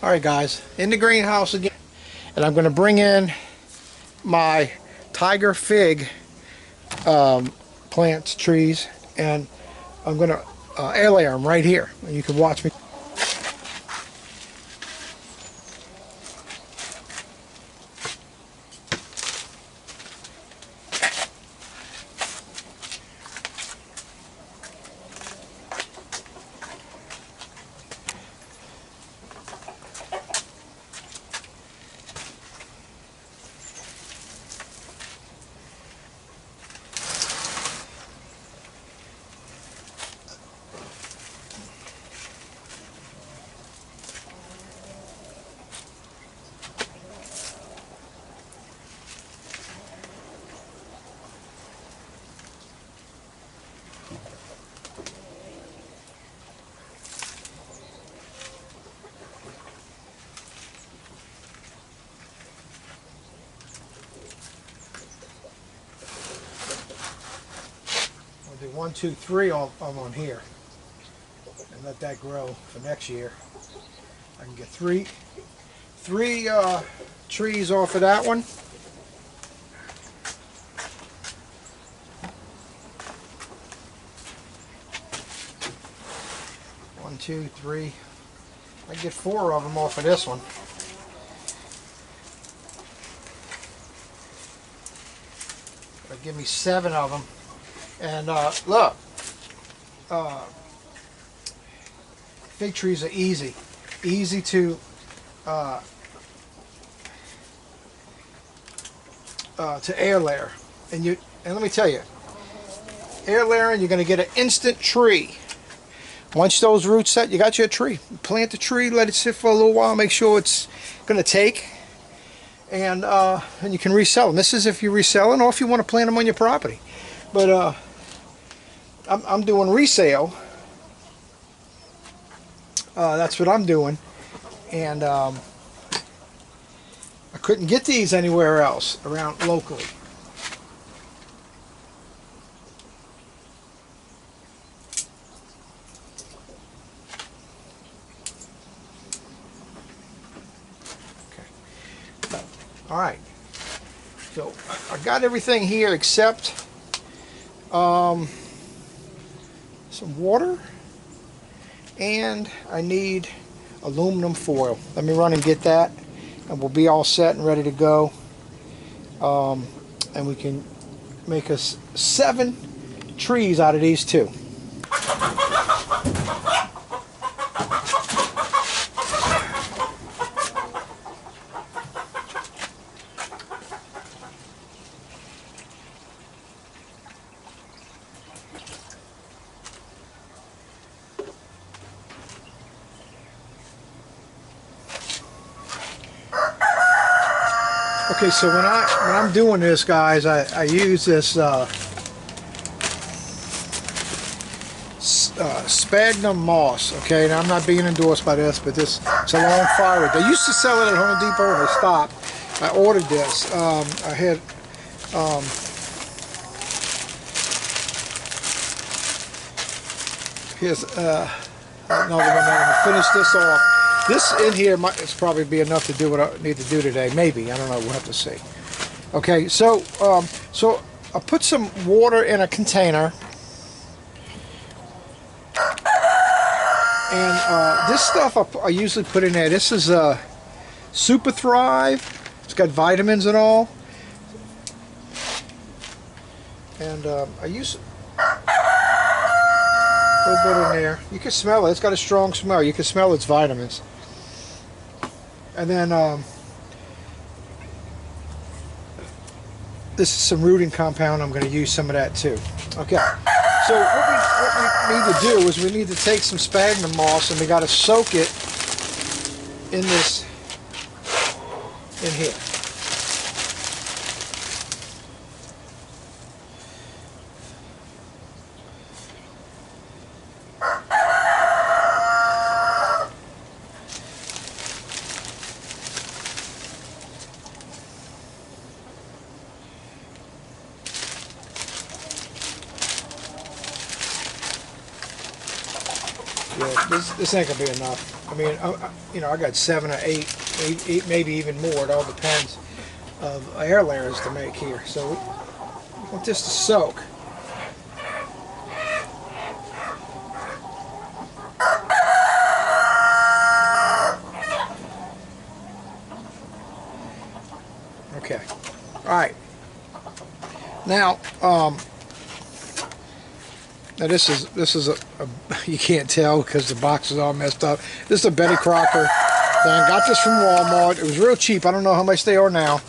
Alright guys, in the greenhouse again, and I'm going to bring in my tiger fig plants, trees, and I'm going to air layer them right here. And you can watch me. Do 1, 2, 3 of them on here, and let that grow for next year. I can get three trees off of that one. One, two, three. I can get 4 of them off of this one. That'll give me 7 of them. And look, fig trees are easy to air layer, and let me tell you, air layering, you're going to get an instant tree. Once those roots set, you got your tree. Plant the tree, let it sit for a little while, make sure it's going to take, and you can resell them. This is if you're reselling, or if you want to plant them on your property. But I'm doing resale. That's what I'm doing, and I couldn't get these anywhere else around locally. Okay. All right. So I got everything here except some water, and I need aluminum foil. Let me run and get that, and we'll be all set and ready to go, and we can make us 7 trees out of these 2. Okay, so when I'm doing this, guys, I use this sphagnum moss. Okay, now I'm not being endorsed by this, but it's a long firewood. They used to sell it at Home Depot, and they stopped. I ordered this. I had here's another one. I'm gonna finish this off. This in here might probably be enough to do what I need to do today. Maybe, I don't know. We'll have to see. Okay, so so I put some water in a container, and this stuff I usually put in there. This is Super Thrive. It's got vitamins and all, and I use a little bit in there. You can smell it. It's got a strong smell. You can smell its vitamins. And then this is some rooting compound. I'm going to use some of that too. Okay. So what we need to do is we need to take some sphagnum moss, and we got to soak it in this, in here. Yeah, this ain't gonna be enough. I mean, you know, I got 7 or 8, maybe even more. It all depends of air layers to make here. So we want this to soak. Okay. All right. Now, now this is a you can't tell because the box is all messed up. This is a Betty Crocker thing. Got this from Walmart. It was real cheap. I don't know how much they are now,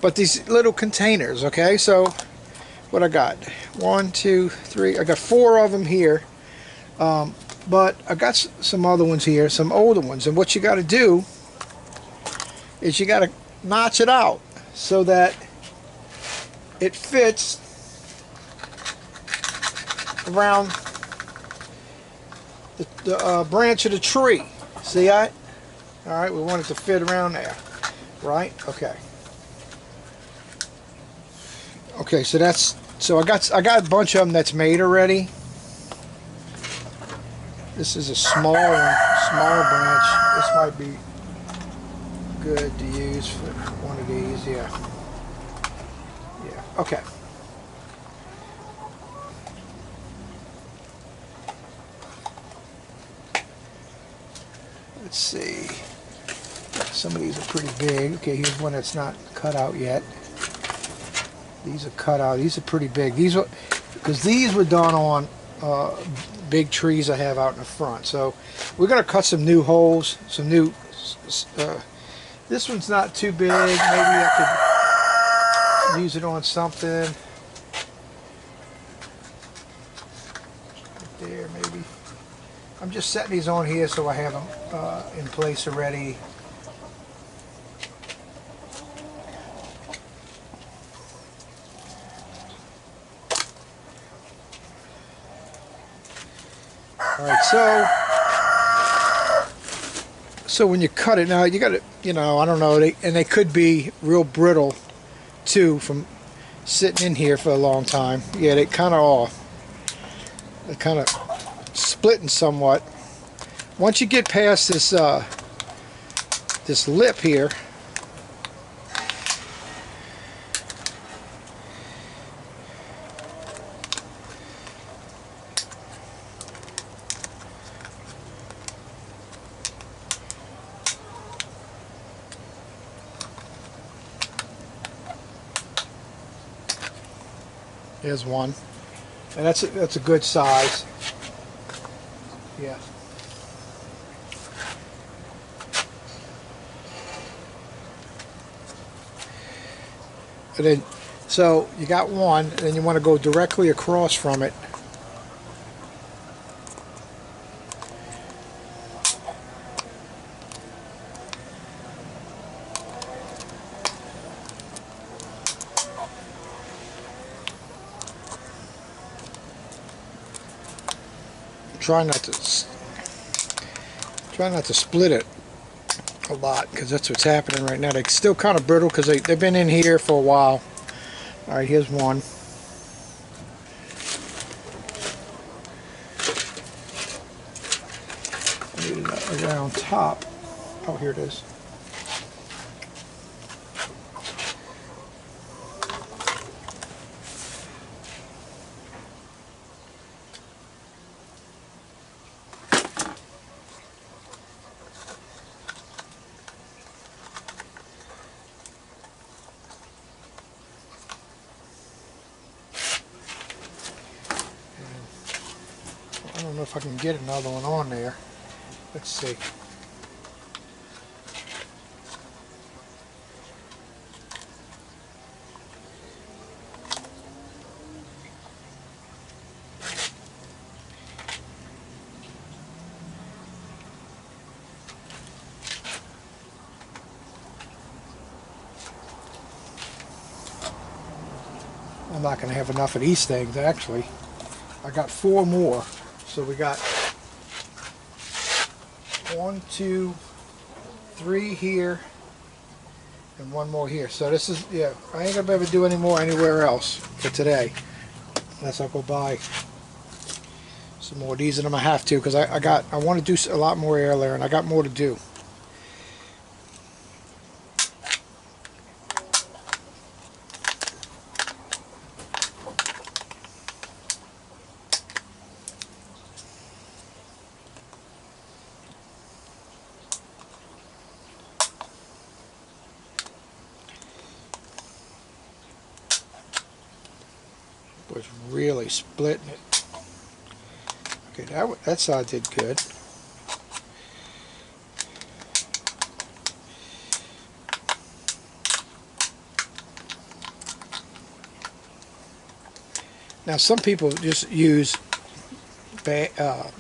but these little containers. Okay, so what I got? 1, 2, 3. I got 4 of them here, but I got some other ones here, some older ones. And what you got to do is you got to notch it out so that it fits around the branch of the tree. See that? All right, we want it to fit around there, right? Okay. Okay, so that's I got a bunch of them that's made already. This is a small one, small branch. This might be good to use for one of these. Yeah. Yeah. Okay. Let's see. Some of these are pretty big. Okay, here's one that's not cut out yet. These are cut out. These are pretty big. These are because these were done on big trees I have out in the front. So we're going to cut some new holes, some new. This one's not too big. Maybe I could use it on something. Right there, maybe. I'm just setting these on here so I have them in place already. All right, so when you cut it, now you got to, you know, I don't know, and they could be real brittle too from sitting in here for a long time. Yeah, they kind of splitting somewhat. Once you get past this this lip here, there's one, and that's a good size. Yeah. And then, so you got one, and then you want to go directly across from it. Try not to split it a lot, because that's what's happening right now. They're still kind of brittle because they've been in here for a while. All right, here's one. I need it around top. Oh, here it is. I don't know if I can get another one on there. Let's see. I'm not going to have enough of these things, actually. I got 4 more. So we got 1, 2, 3 here, and 1 more here. So this is, yeah, I ain't gonna be able to do any more anywhere else for today, unless I go buy Some more of these, and I'm gonna have to because I want to do a lot more air layer, and I got more to do. Was really splitting it. Okay, that side did good. Now some people just use like a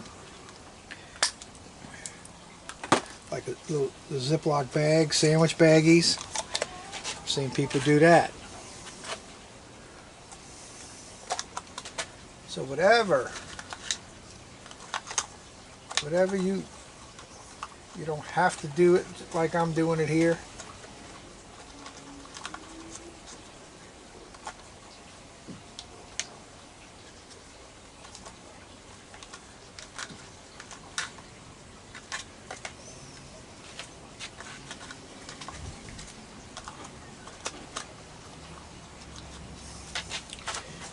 little Ziploc bag, sandwich baggies. I've seen people do that. So whatever you don't have to do it like I'm doing it here.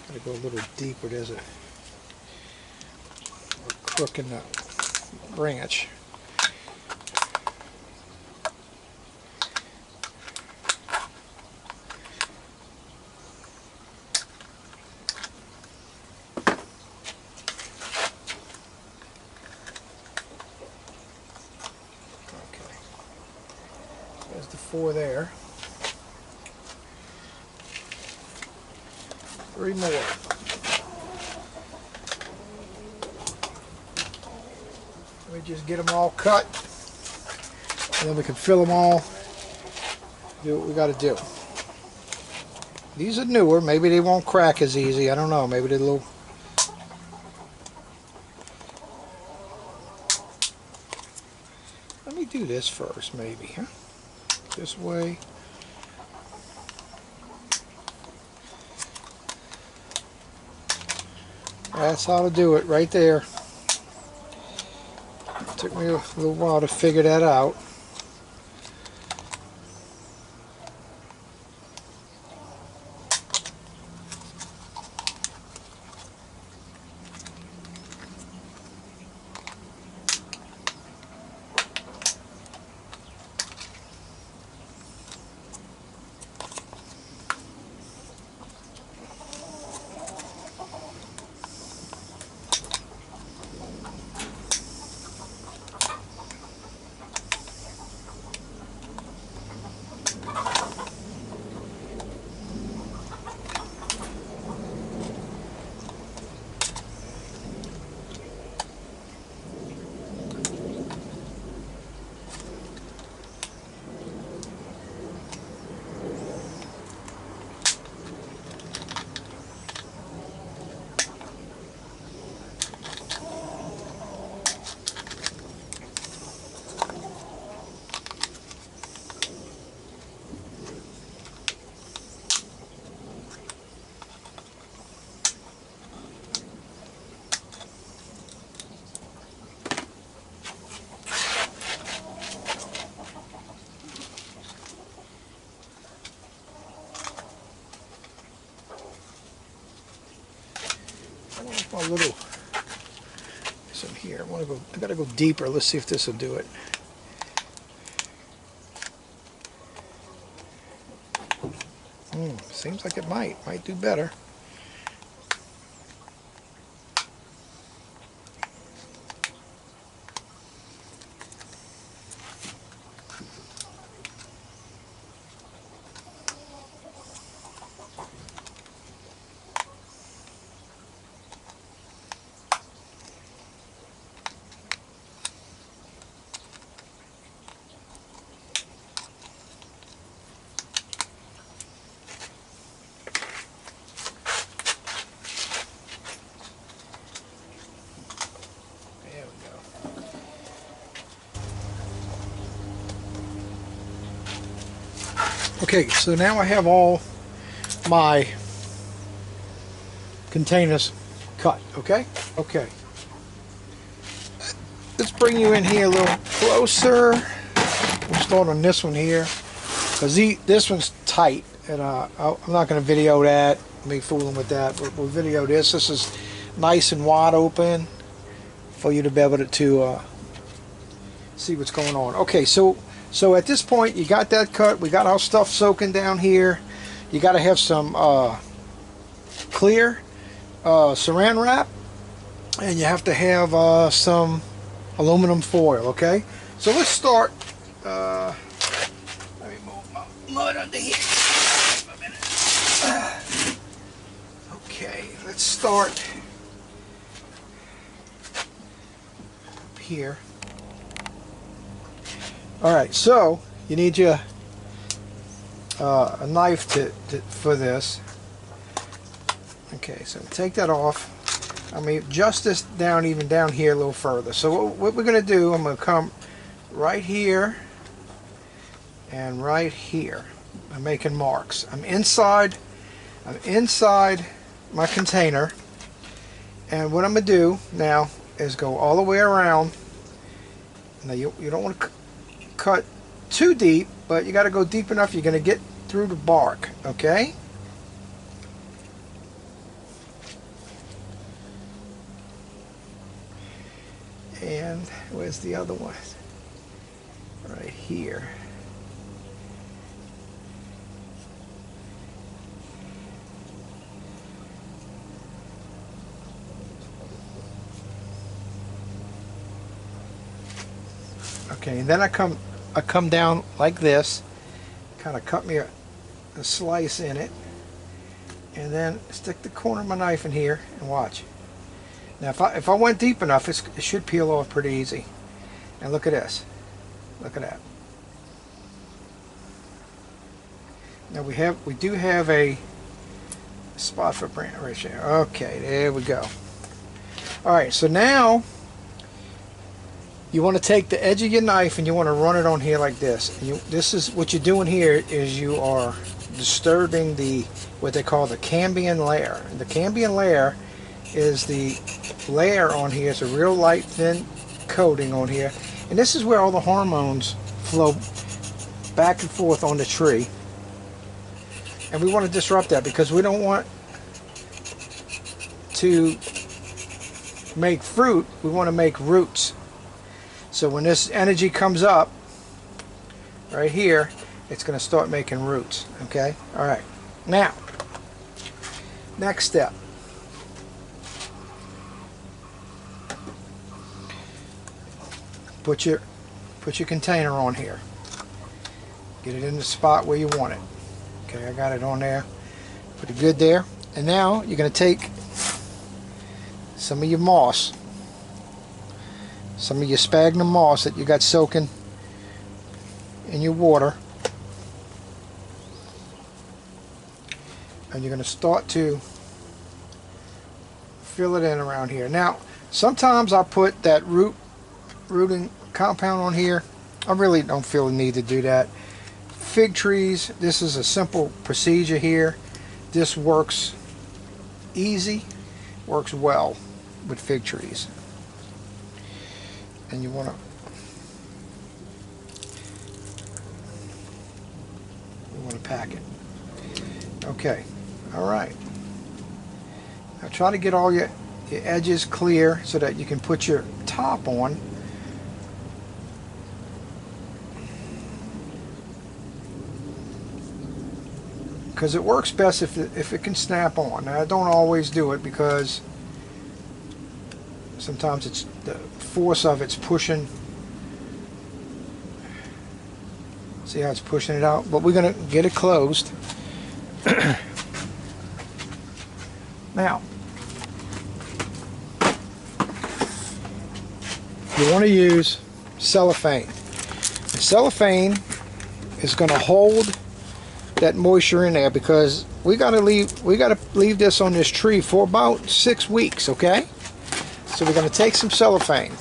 Gotta go a little deeper. There's a crook in the branch. Okay, there's the 4 there. 3 more. Let me just get them all cut, and then we can fill them all. Do what we got to do. These are newer. Maybe they won't crack as easy. I don't know. Maybe they're a little. Let me do this first, maybe. Huh? This way. That's how to do it, right there. It took me a little while to figure that out. My little some here. I gotta go deeper. Let's see if this will do it. Seems like it might do better. Okay, so now I have all my containers cut, okay? Okay. bring you in here a little closer. We'll start on this one here, because this one's tight, and I'm not going to video that, me fooling with that, but we'll video this. This is nice and wide open for you to be able to see what's going on. Okay, so at this point you got that cut. We got our stuff soaking down here. You got to have some clear saran wrap, and you have to have some aluminum foil. Okay, so let's start. Let me move my mud under here for a minute. Okay, let's start here. Alright, so you need your a knife for this. Okay, so take that off. I mean, adjust this down, even down here a little further. So what we're going to do, I'm going to come right here and right here. I'm making marks. I'm inside my container, and what I'm going to do now is go all the way around. Now you don't want to cut too deep, but you got to go deep enough you're going to get through the bark. Okay, and where's the other one? Right here. Okay, and then I come down like this, kind of cut me a slice in it, and then stick the corner of my knife in here and watch. Now if I went deep enough, it should peel off pretty easy. And look at this. Look at that. Now we do have a spot for brand right there. Okay, there we go. All right, so now you want to take the edge of your knife and you want to run it on here like this. This is what you're doing here, is you are disturbing what they call the cambium layer. And the cambium layer is the layer on here. It's a real light, thin coating on here, and this is where all the hormones flow back and forth on the tree. And we want to disrupt that because we don't want to make fruit. We want to make roots. So when this energy comes up right here, it's going to start making roots. Okay? All right. Now, next step. Put your container on here. Get it in the spot where you want it. Okay, I got it on there. Put it good there. And now you're going to take some of your moss. Some of your sphagnum moss that you got soaking in your water, and you're going to start to fill it in around here. Now sometimes I put that rooting compound on here. I really don't feel the need to do that. Fig trees, this is a simple procedure here. This works easy, works well with fig trees. And you want to pack it. Okay, all right. Now try to get all your edges clear so that you can put your top on. Because it works best if it can snap on. Now I don't always do it because sometimes it's the force of it's pushing. See how it's pushing it out? But we're going to get it closed. Now, you want to use cellophane. And cellophane is going to hold that moisture in there because we got to leave this on this tree for about 6 weeks. Okay. So we're going to take some cellophane.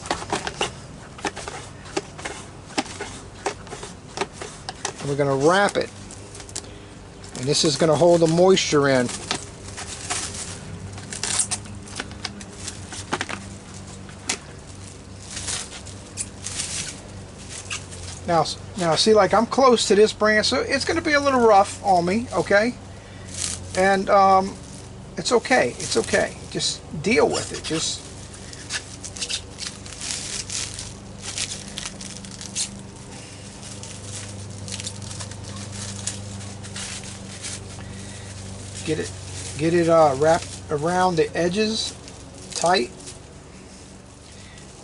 And we're going to wrap it. And this is going to hold the moisture in. Now see, like I'm close to this branch, so it's going to be a little rough on me, okay? And it's okay. It's okay. Just deal with it. Just get it wrapped around the edges tight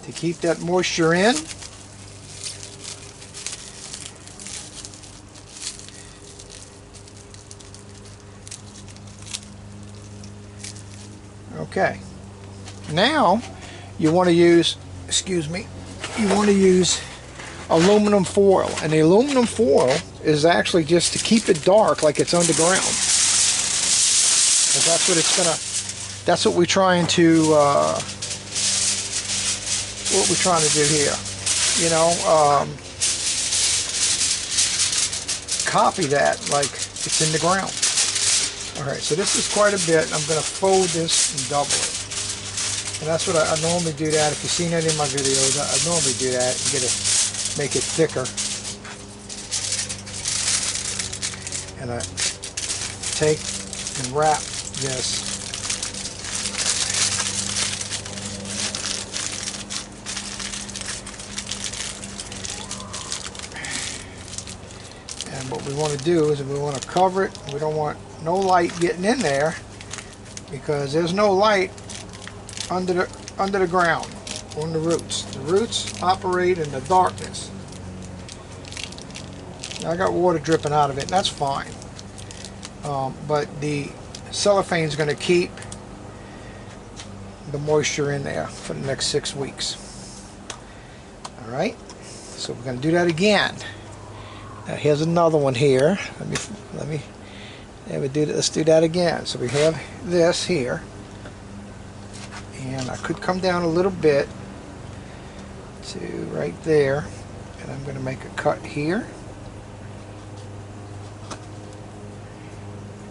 to keep that moisture in. Okay, now you want to use, excuse me, you want to use aluminum foil, and the aluminum foil is actually just to keep it dark like it's underground. Because that's what it's gonna, that's what we're trying to do here, you know, copy that like it's in the ground. Alright, so this is quite a bit. I'm going to fold this and double it. And that's what I normally do that. If you've seen any of my videos, I normally do that and make it thicker. And I take and wrap this. And what we want to do is we want to cover it. We don't want no light getting in there, because there's no light under the ground on the roots. The roots operate in the darkness. Now I got water dripping out of it, and that's fine. But the cellophane is going to keep the moisture in there for the next 6 weeks. All right, so we're going to do that again. Now here's another one here. Let me. Yeah, let's do that again. So we have this here, and I could come down a little bit to right there, and I'm going to make a cut here,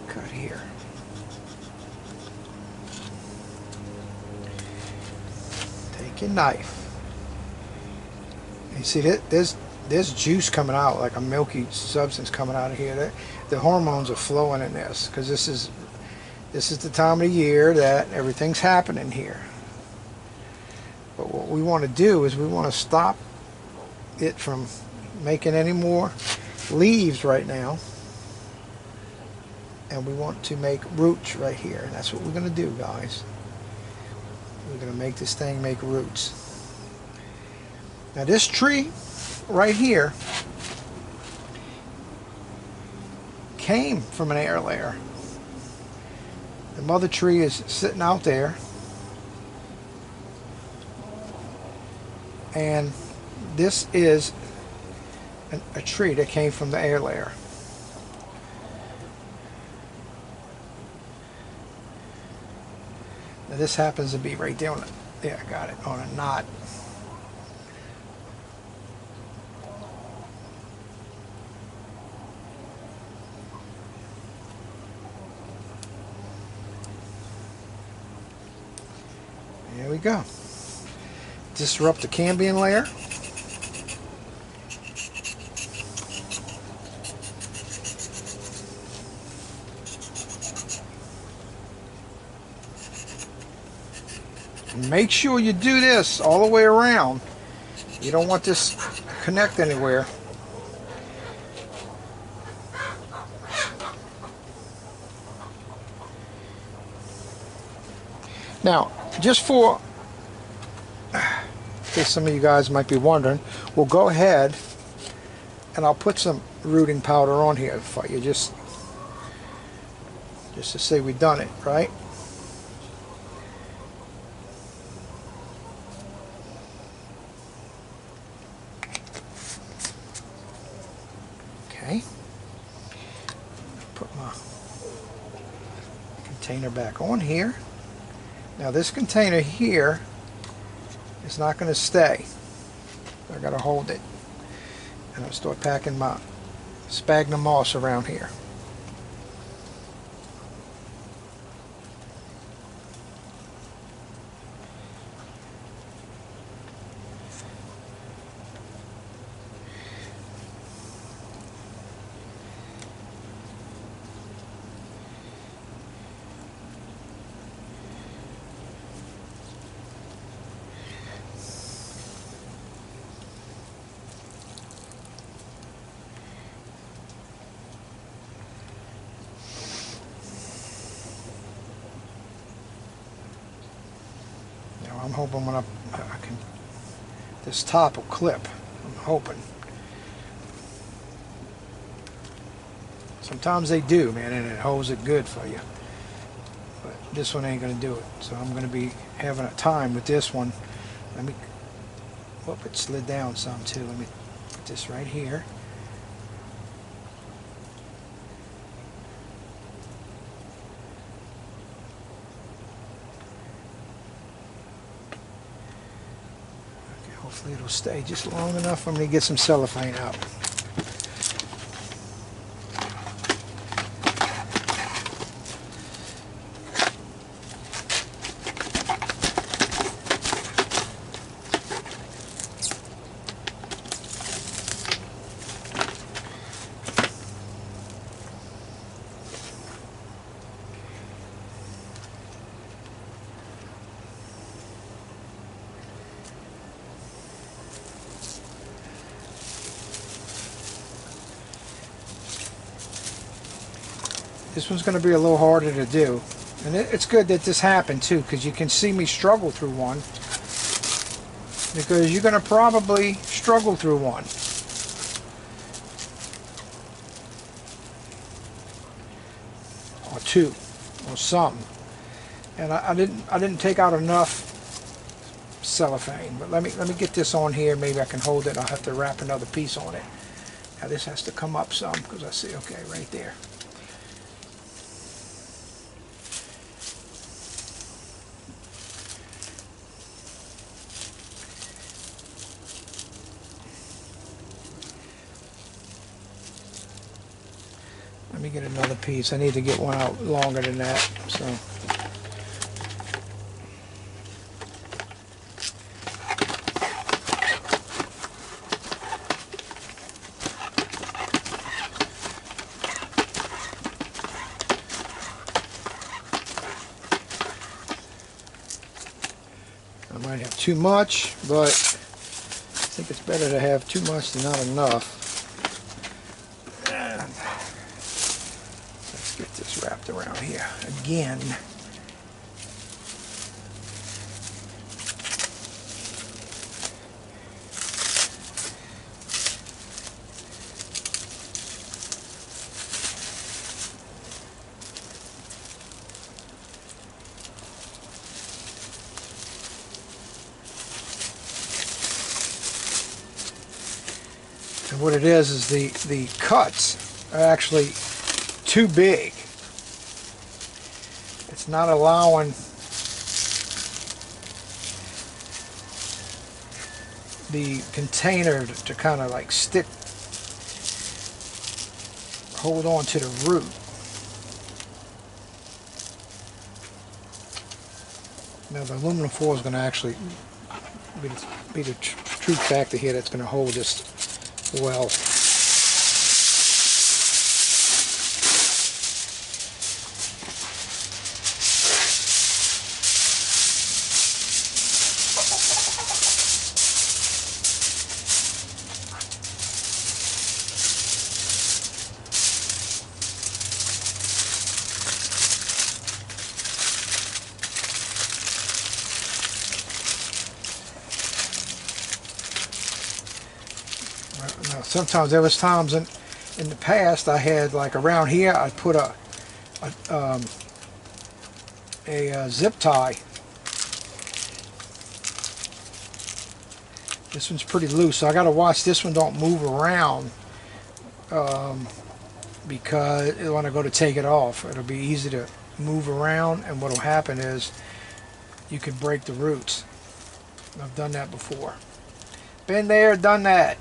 cut here. Take your knife. You see that there's juice coming out, like a milky substance coming out of here. The hormones are flowing in this, because this is the time of the year that everything's happening here. But what we want to do is we want to stop it from making any more leaves right now, and we want to make roots right here, and that's what we're going to do, guys. We're going to make this thing make roots. Now this tree right here came from an air layer. The mother tree is sitting out there, and this is a tree that came from the air layer. Now this happens to be right there on I got it, on a knot. There we go. Disrupt the cambium layer. And make sure you do this all the way around. You don't want this to connect anywhere. Now, just for, in case some of you guys might be wondering, we'll go ahead and I'll put some rooting powder on here for you, just to say we've done it, right? Okay. Put my container back on here. Now this container here is not going to stay. I got to hold it, and I'll start packing my sphagnum moss around here. hoping when I can, this top will clip. I'm hoping. Sometimes they do, man, and it holds it good for you. But this one ain't gonna do it. So I'm gonna be having a time with this one. Let me, whoop, it slid down some too. Let me put this right here. Okay, hopefully it'll stay just long enough for me to get some cellophane out. This one's going to be a little harder to do, and it's good that this happened too, because you can see me struggle through one, because you're going to probably struggle through one. Or two, or something. And I didn't take out enough cellophane, but let me get this on here. Maybe I can hold it. I'll have to wrap another piece on it. Now this has to come up some, because I see, okay, right there. Let me get another piece. I need to get one out longer than that. So I might have too much, but I think it's better to have too much than not enough. Get this wrapped around here again. And what it is the cuts are actually too big. It's not allowing the container to kind of like hold on to the root. Now the aluminum foil is going to actually be the true factor here that's going to hold this well. Now, sometimes there was times in the past I had, like around here, I put a zip tie. This one's pretty loose, so I got to watch this one don't move around, because when I go to take it off, it'll be easy to move around, and what'll happen is you can break the roots. I've done that before. Been there, done that.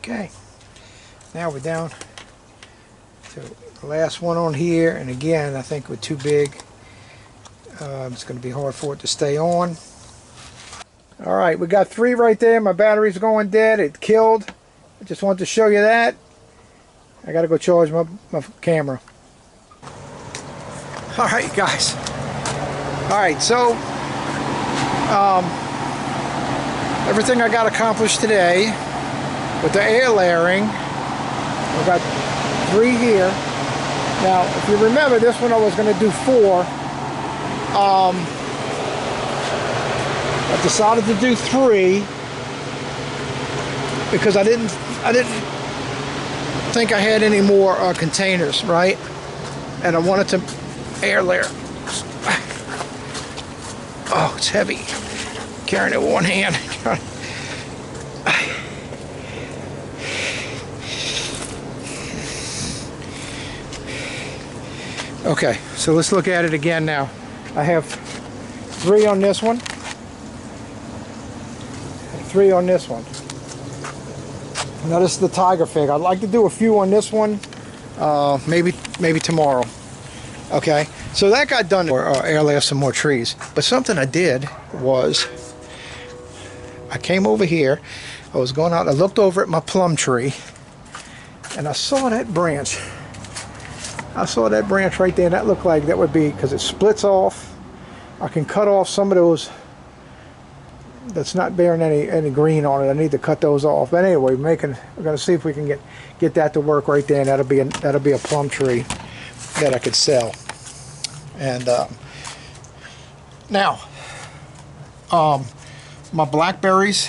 Okay, now we're down to the last one on here, and again I think we're too big. It's going to be hard for it to stay on. Alright, we got 3 right there. My battery's going dead. It killed. I just wanted to show you that. I got to go charge my camera. Alright guys. Alright, so everything I got accomplished today with the air layering. I've got 3 here. Now, if you remember, this one I was going to do 4. I decided to do 3 because I didn't think I had any more containers, right? And I wanted to air layer. Oh, it's heavy. Carrying it with one hand. Okay, so let's look at it again now. I have 3 on this one, 3 on this one. Now this is the tiger fig. I'd like to do a few on this one, maybe tomorrow. Okay, so that got done. Air layer some more trees. But something I did was, I came over here, I was going out, I looked over at my plum tree, and I saw that branch. I saw that branch right there, and that looked like that would be, because it splits off. I can cut off some of those that's not bearing any green on it. I need to cut those off. But anyway, we're going to see if we can get that to work right there, and that'll be a plum tree that I could sell. And now, my blackberries,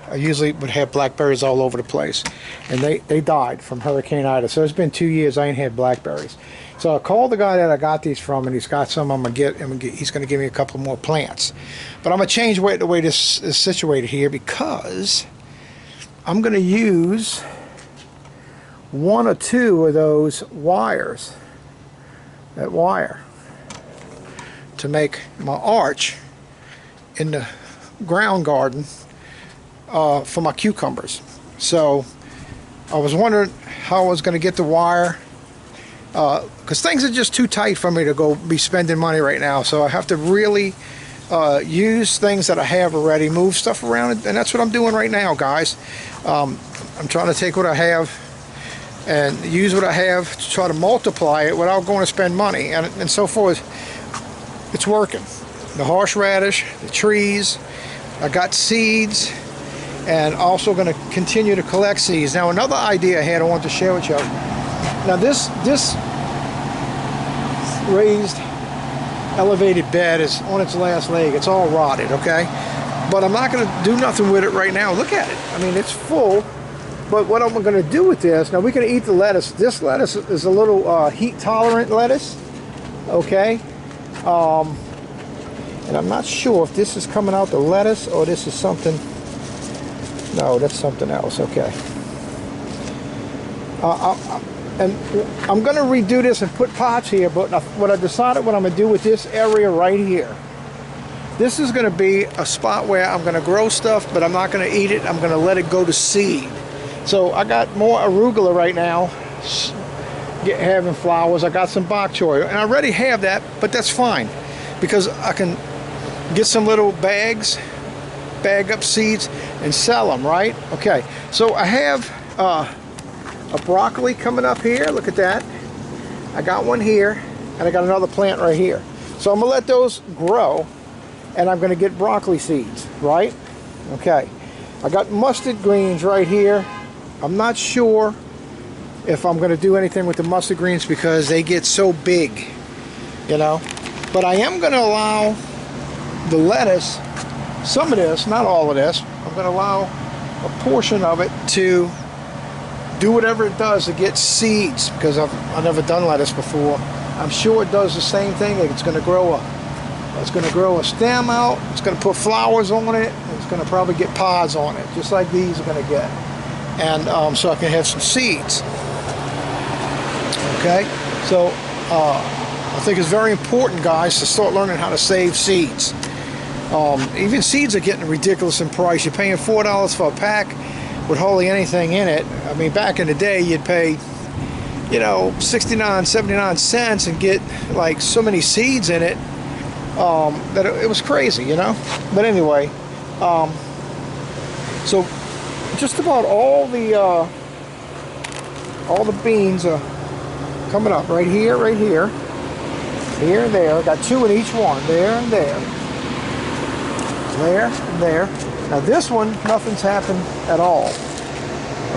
I usually would have blackberries all over the place, and they died from Hurricane Ida. So it's been 2 years I ain't had blackberries. So I called the guy that I got these from, and he's got some. He's going to give me a couple more plants. But I'm going to change the way this is situated here, because I'm going to use 1 or 2 of those wires, that wire, to make my arch in the ground garden for my cucumbers. So I was wondering how I was going to get the wire, because things are just too tight for me to go be spending money right now. So I have to really use things that I have already, move stuff around, and that's what I'm doing right now, guys. I'm trying to take what I have and use what I have to try to multiply it without going to spend money, and so forth. It's working. The horseradish, the trees, I got seeds, and also going to continue to collect seeds. Now another idea I had I want to share with you. Now this raised elevated bed is on its last leg. It's all rotted, okay? But I'm not going to do nothing with it right now. Look at it. I mean, it's full. But what I'm going to do with this, now we can eat the lettuce. This lettuce is a little heat tolerant lettuce, okay? And I'm not sure if this is coming out the lettuce or this is something. No, that's something else. Okay. And I'm going to redo this and put pots here, but what I decided what I'm going to do with this area right here, this is going to be a spot where I'm going to grow stuff, but I'm not going to eat it. I'm going to let it go to seed. So I got more arugula right now, having flowers. I got some bok choy, and I already have that, but that's fine, because I can get some little bags, bag up seeds, and sell them, right? Okay, so I have a broccoli coming up here. Look at that. I got one here, and I got another plant right here. So I'm gonna let those grow, and I'm gonna get broccoli seeds, right? Okay, I got mustard greens right here. I'm not sure if I'm gonna do anything with the mustard greens because they get so big, you know, but I am gonna allow the lettuce, some of this, not all of this, I'm gonna allow a portion of it to do whatever it does to get seeds, because I've never done lettuce before. I'm sure it does the same thing. It's going to grow a stem out. It's going to put flowers on it. It's going to probably get pods on it, just like these are going to get. And so I can have some seeds. Okay, so I think it's very important, guys, to start learning how to save seeds. Even seeds are getting ridiculous in price. You're paying $4 for a pack with hardly anything in it. I mean, back in the day, you'd pay, you know, 69, 79 cents and get like so many seeds in it that it was crazy, you know. But anyway, so just about all the beans are coming up right here, here and there. I got 2 in each one, there and there, there and there. Now this one, nothing's happened at all,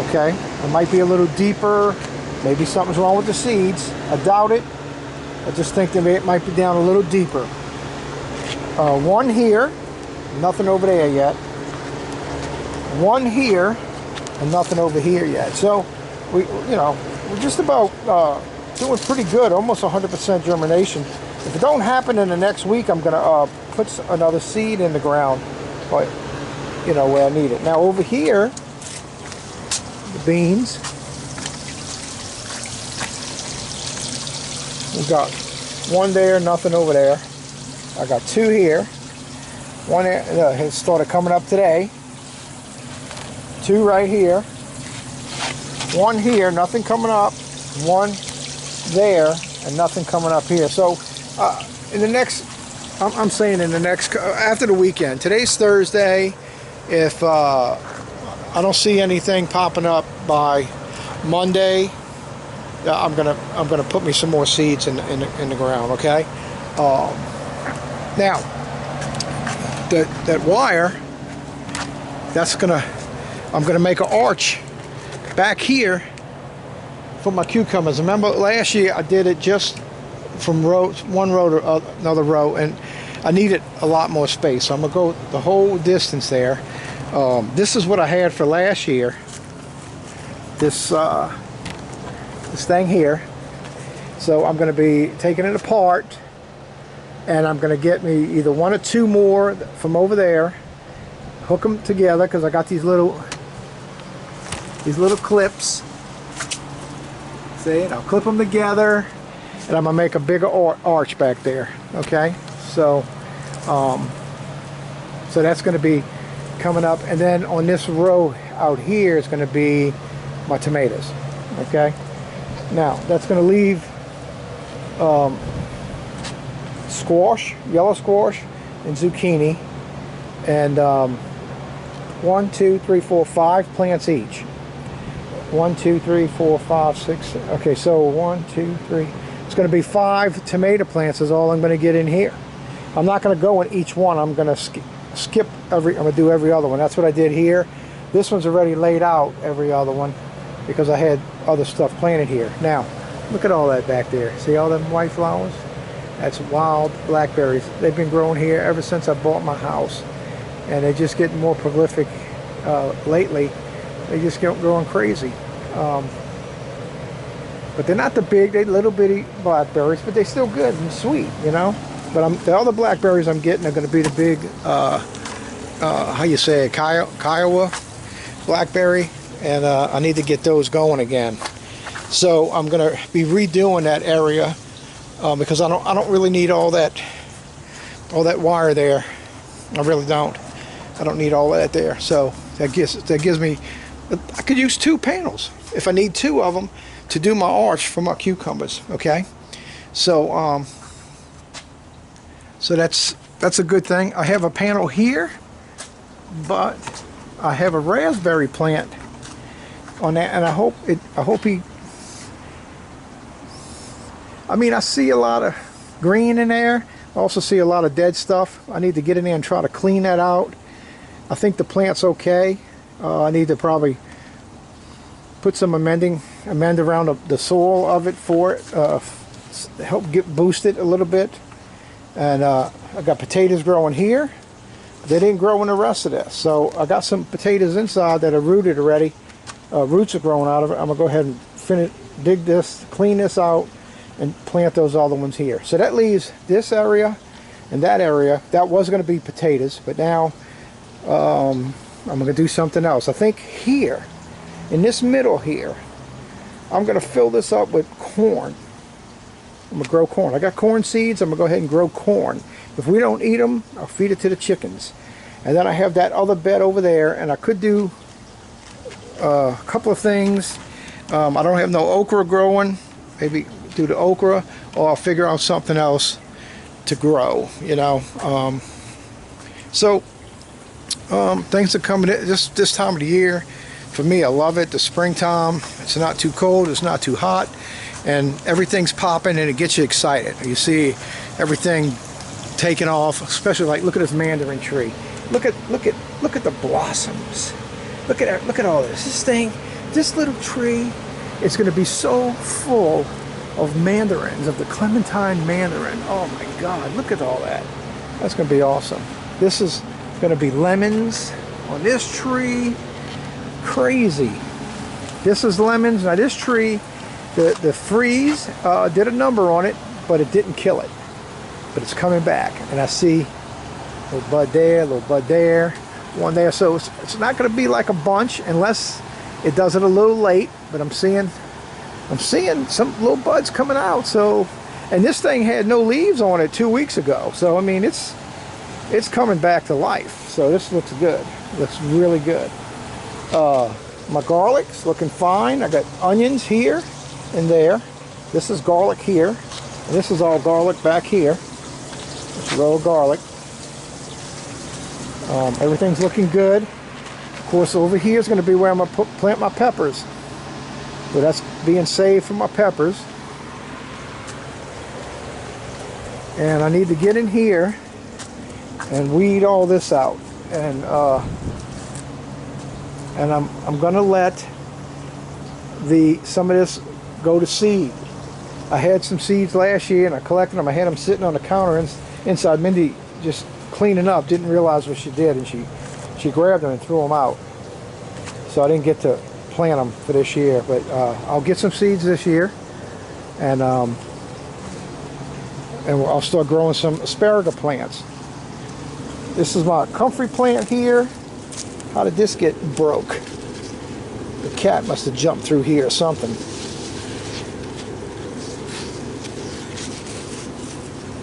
okay? It might be a little deeper, maybe something's wrong with the seeds. I doubt it, I just think they might be down a little deeper. One here, nothing over there yet. One here, and nothing over here yet. So we're just about doing pretty good, almost 100% germination. If it don't happen in the next week, I'm gonna put another seed in the ground, but where I need it. Now over here, the beans. We got one there, nothing over there. I got two here. One has started coming up today. Two right here. One here, nothing coming up. One there, and nothing coming up here. So in the next, I'm saying in the next, after the weekend. Today's Thursday. If I don't see anything popping up by Monday, I'm gonna put me some more seeds in the ground. Okay. Now that wire, I'm gonna make an arch back here for my cucumbers. Remember last year I did it just from one row to another row, and I needed a lot more space. So I'm gonna go the whole distance there. This is what I had for last year. This thing here. So I'm gonna be taking it apart, and I'm gonna get me either one or two more from over there, hook them together, because I got these little clips. See, and I'll clip them together, and I'm gonna make a bigger arch back there. Okay, so that's gonna be coming up, and then on this row out here is gonna be my tomatoes. Okay, now that's gonna leave squash, yellow squash, and zucchini, and 1, 2, 3, 4, 5 plants each. 1, 2, 3, 4, 5, 6. Okay, so 1, 2, 3. It's going to be 5 tomato plants is all I'm going to get in here. I'm not going to go in each one. I'm going to skip every. I'm going to do every other one. That's what I did here. This one's already laid out, every other one, because I had other stuff planted here. Now, look at all that back there. See all them white flowers? That's wild blackberries. They've been growing here ever since I bought my house, and they're just getting more prolific lately. They just get growing crazy. But they're not the big, they're little bitty blackberries, but they're still good and sweet, But the other blackberries I'm getting are going to be the big, how you say it, Kiowa blackberry, and I need to get those going again. So I'm going to be redoing that area because I don't really need all that wire there. I really don't. I don't need all that there. So that gives me. I could use 2 panels if I need 2 of them to do my arch for my cucumbers. Okay, so that's a good thing. I have a panel here, but I have a raspberry plant on that, and I hope he. I mean, I see a lot of green in there. I also see a lot of dead stuff. I need to get in there and try to clean that out. I think the plant's okay. I need to probably put some amend around the soil of it for it, help boost it a little bit. And I got potatoes growing here. They didn't grow in the rest of this, so I got some potatoes inside that are rooted already. Roots are growing out of it. I'm gonna go ahead and dig this, clean this out, and plant those other ones here. So that leaves this area and that area. That was going to be potatoes, but now I'm going to do something else. I think here, in this middle here, I'm going to fill this up with corn. I'm going to grow corn. I got corn seeds. I'm going to go ahead and grow corn. If we don't eat them, I'll feed it to the chickens. And then I have that other bed over there, and I could do a couple of things. I don't have no okra growing. Maybe do the okra, or I'll figure out something else to grow, So things are coming in this time of the year. For me, I love it. The springtime. It's not too cold. It's not too hot, and everything's popping, and it gets you excited. You see everything taking off, especially like look at this mandarin tree. Look at the blossoms. Look at all this. This little tree is going to be so full of mandarins, of the clementine mandarin. Oh my God, look at all that. That's going to be awesome. This is going to be lemons on this tree. Crazy. This is lemons. Now this tree, the freeze did a number on it, but it didn't kill it. But it's coming back. And I see a little bud there, a little bud there, one there. So it's not going to be like a bunch unless it does it a little late. But I'm seeing some little buds coming out. So, and this thing had no leaves on it 2 weeks ago. So I mean, it's coming back to life. So this looks good. Looks really good. My garlic's looking fine. I got onions here and there. This is garlic here. And this is all garlic back here. This row of garlic. Everything's looking good. Of course, over here is going to be where I'm going to plant my peppers. So that's being saved for my peppers. And I need to get in here and weed all this out. And I'm going to let some of this go to seed. I had some seeds last year and I collected them. I had them sitting on the counter inside. Mindy just cleaning up, didn't realize what she did, and she grabbed them and threw them out. So I didn't get to plant them for this year, but I'll get some seeds this year, and I'll start growing some asparagus plants. This is my comfrey plant here. How did this get broke? The cat must have jumped through here or something.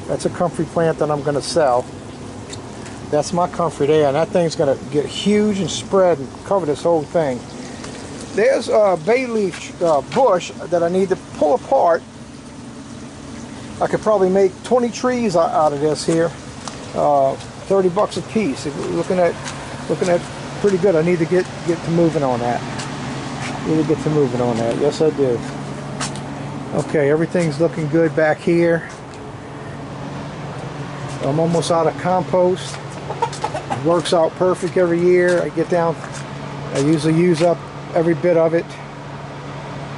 That's a comfrey plant that I'm going to sell. That's my comfrey there, and that thing's going to get huge and spread and cover this whole thing. There's a bay leaf bush that I need to pull apart. I could probably make 20 trees out of this here. 30 bucks a piece. Looking at pretty good. I need to get to moving on that. Yes, I do. Okay, everything's looking good back here. I'm almost out of compost. It works out perfect every year. I get down, I usually use up every bit of it,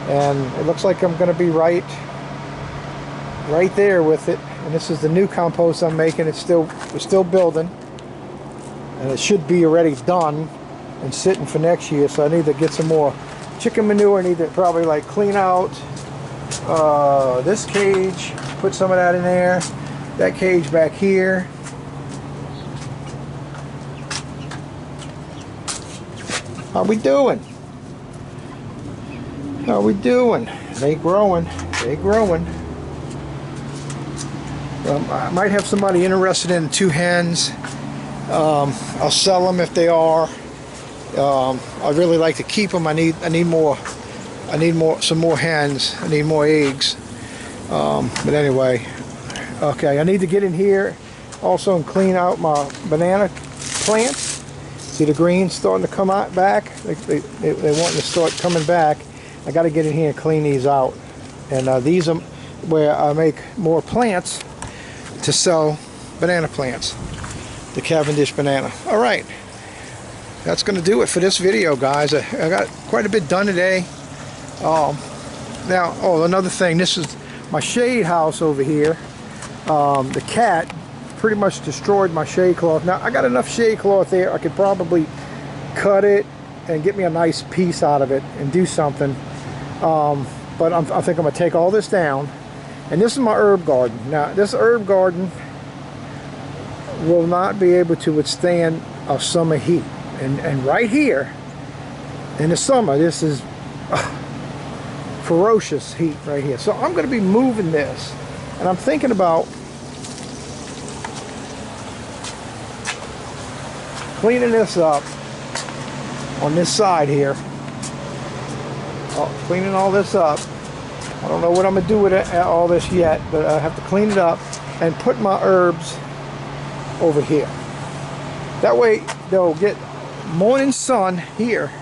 and it looks like I'm going to be right there with it. And this is the new compost I'm making. We're still building, and it should be already done and sitting for next year. So I need to get some more chicken manure. I need to probably like clean out this cage, put some of that in there. That cage back here. How we doing? They growing. I might have somebody interested in 2 hens. I'll sell them if they are. I really like to keep them. I need some more hens. I need more eggs. But anyway. Okay, I need to get in here also and clean out my banana plants. See the greens starting to come out back? They want to start coming back. I got to get in here and clean these out. And these are where I make more plants to sell banana plants. The Cavendish banana. All right, that's going to do it for this video, guys. I got quite a bit done today. Now, another thing. This is my shade house over here. The cat pretty much destroyed my shade cloth. Now I got enough shade cloth there. I could probably cut it and get me a nice piece out of it and do something. But I think I'm gonna take all this down. And this is my herb garden. Now this herb garden will not be able to withstand a summer heat. And right here in the summer, this is ferocious heat right here. So I'm gonna be moving this. And I'm thinking about cleaning this up on this side here. Cleaning all this up. I don't know what I'm going to do with all this yet, but I have to clean it up and put my herbs over here. That way they'll get morning sun here.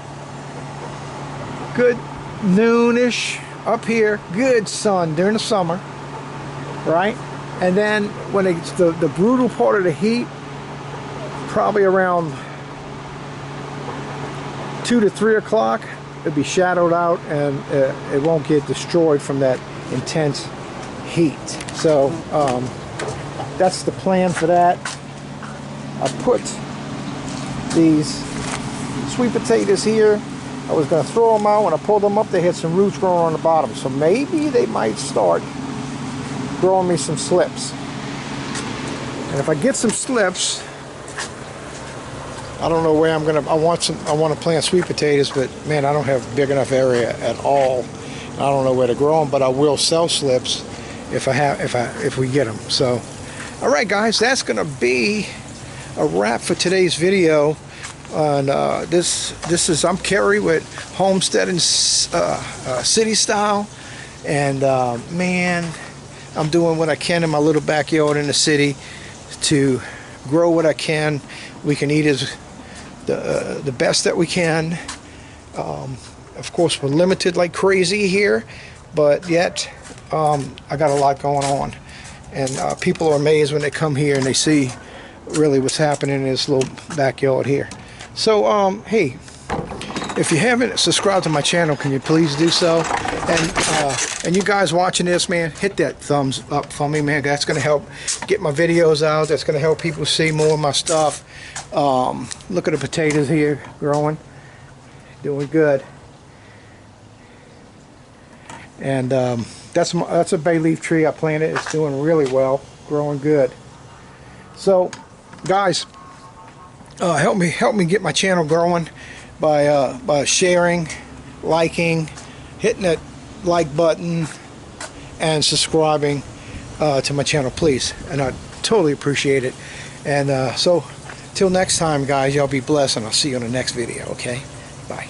Good noonish up here. Good sun during the summer. Right? And then when it's the brutal part of the heat, probably around 2 to 3 o'clock, it'll be shadowed out and it won't get destroyed from that intense heat. So that's the plan for that. I put these sweet potatoes here. I was going to throw them out. When I pulled them up, they had some roots growing on the bottom, so maybe they might start growing me some slips. And if I get some slips, I don't know where I'm gonna. I want to plant sweet potatoes, but man, I don't have big enough area at all. I don't know where to grow them, but I will sell slips if we get them. So, all right, guys, that's gonna be a wrap for today's video. And this is I'm Cary with Homestead and City Style, and man, I'm doing what I can in my little backyard in the city to grow what I can. We can eat the best that we can. Of course, we're limited like crazy here, but yet I got a lot going on, and people are amazed when they come here and they see really what's happening in this little backyard here. So hey, if you haven't subscribed to my channel, can you please do so? And you guys watching this, man, hit that thumbs up for me, man. That's gonna help get my videos out. That's gonna help people see more of my stuff. Look at the potatoes here growing, doing good. And that's a bay leaf tree I planted. It's doing really well, growing good. So guys, help me get my channel growing by sharing, liking, hitting that like button, and subscribing to my channel, please. And I totally appreciate it. And so till next time, guys, y'all be blessed, and I'll see you on the next video. Okay, bye.